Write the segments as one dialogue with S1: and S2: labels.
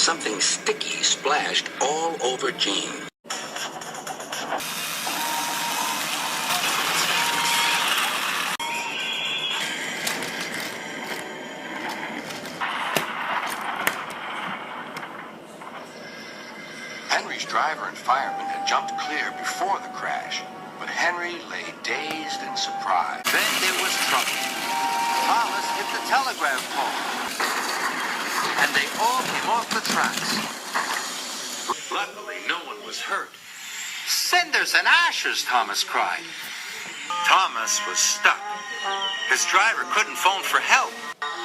S1: something sticky splashed all over Jean. Henry's driver and fireman had jumped clear before the crash, but Henry lay dazed and surprised.
S2: Then there was trouble. Thomas hit the telegraph pole, and they all came off the tracks.
S1: Luckily, no one was hurt.
S2: Cinders and ashes, Thomas cried. Thomas was stuck. His driver couldn't phone for help.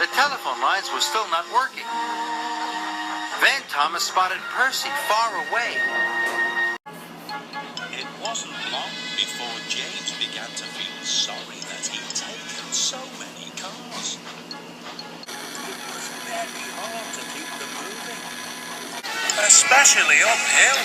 S2: The telephone lines were still not working. Then Thomas spotted Percy far away.
S3: It wasn't long before James began to feel sorry that he'd taken so many cars. It was very hard to keep them moving, especially uphill.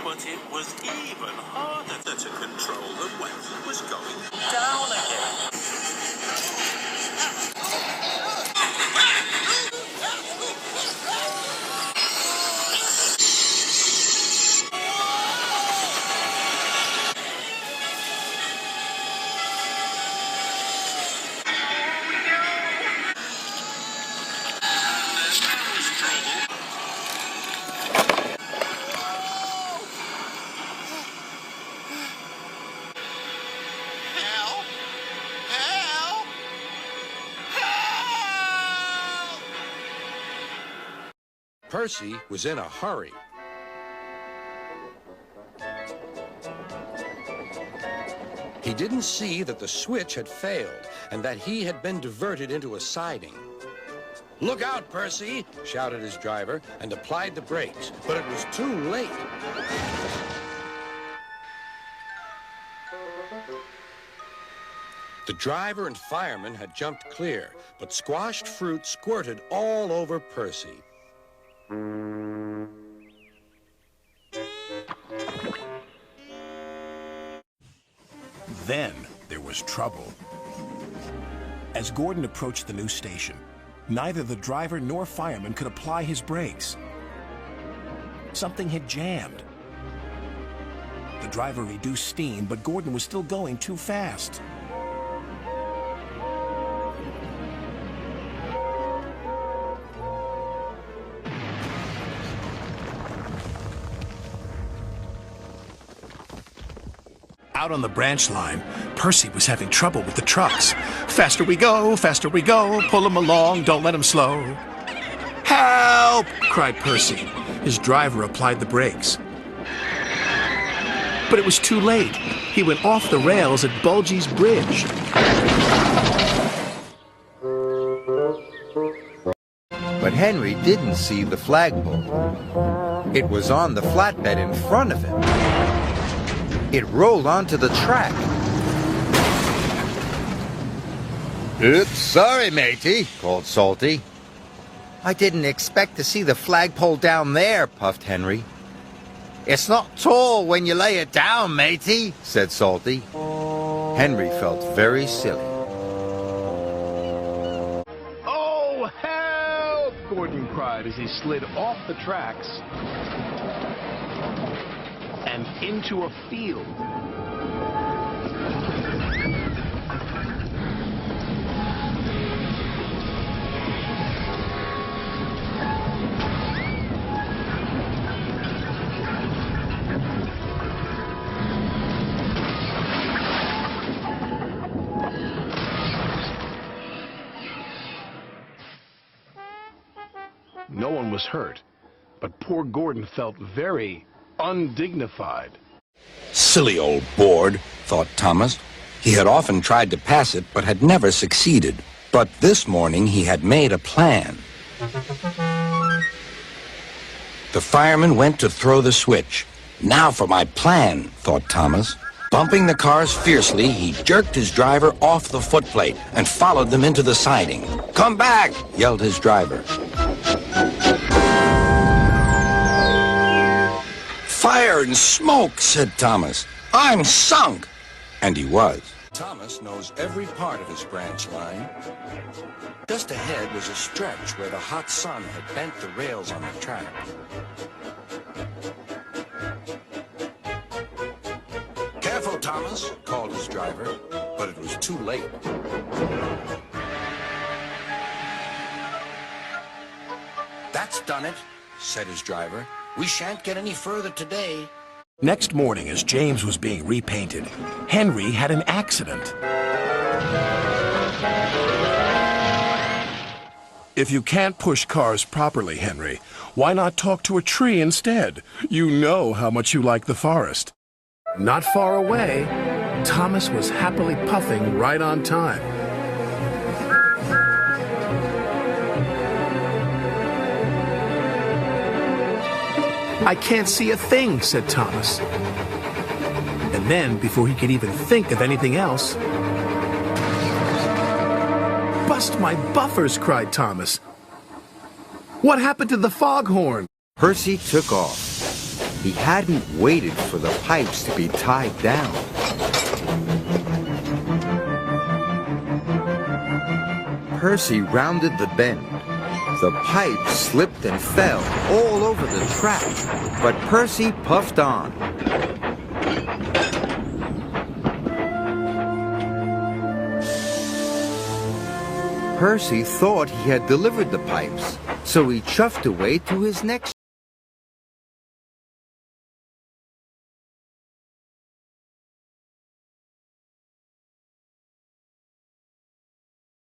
S3: But it was even harder to control them when he was going down again.
S4: Percy was in a hurry. He didn't see that the switch had failed and that he had been diverted into a siding. "Look out, Percy!" shouted his driver and applied the brakes, but it was too late. The driver and fireman had jumped clear, but squashed fruit squirted all over Percy.
S5: Then there was trouble. As Gordon approached the new station, neither the driver nor fireman could apply his brakes. Something had jammed. The driver reduced steam, but Gordon was still going too fast. Out on the branch line, Percy was having trouble with the trucks. Faster we go, pull them along, don't let them slow. Help! Cried Percy. His driver applied the brakes. But it was too late. He went off the rails at Bulgy's bridge.
S6: But Henry didn't see the flagpole. It was on the flatbed in front of him. It rolled onto the track. "Oops, sorry, matey," called Salty. "I didn't expect to see the flagpole down there," puffed Henry. "It's not tall when you lay it down, matey," said Salty. Henry felt very silly.
S5: Oh, help! Gordon cried as he slid off the tracks and into a field. No one was hurt, but poor Gordon felt very undignified.
S4: Silly old board, thought Thomas. He had often tried to pass it, but had never succeeded. But this morning he had made a plan. The fireman went to throw the switch. Now for my plan, thought Thomas. Bumping the cars fiercely, he jerked his driver off the footplate and followed them into the siding. "Come back!" yelled his driver. "Fire and smoke," said Thomas. "I'm sunk!" And he was. Thomas knows every part of his branch line. Just ahead was a stretch where the hot sun had bent the rails on the track. "Careful, Thomas," called his driver, but it was too late. "That's done it," said his driver. "We shan't get any further today."
S5: Next morning, as James was being repainted, Henry had an accident. If you can't push cars properly, Henry, why not talk to a tree instead? You know how much you like the forest. Not far away, Thomas was happily puffing right on time. "I can't see a thing," said Thomas. And then, before he could even think of anything else, "Bust my buffers!" cried Thomas. "What happened to the foghorn?"
S6: Percy took off. He hadn't waited for the pipes to be tied down. Percy rounded the bend. The pipe slipped and fell all over the track, but Percy puffed on. Percy thought he had delivered the pipes, so he chuffed away to his next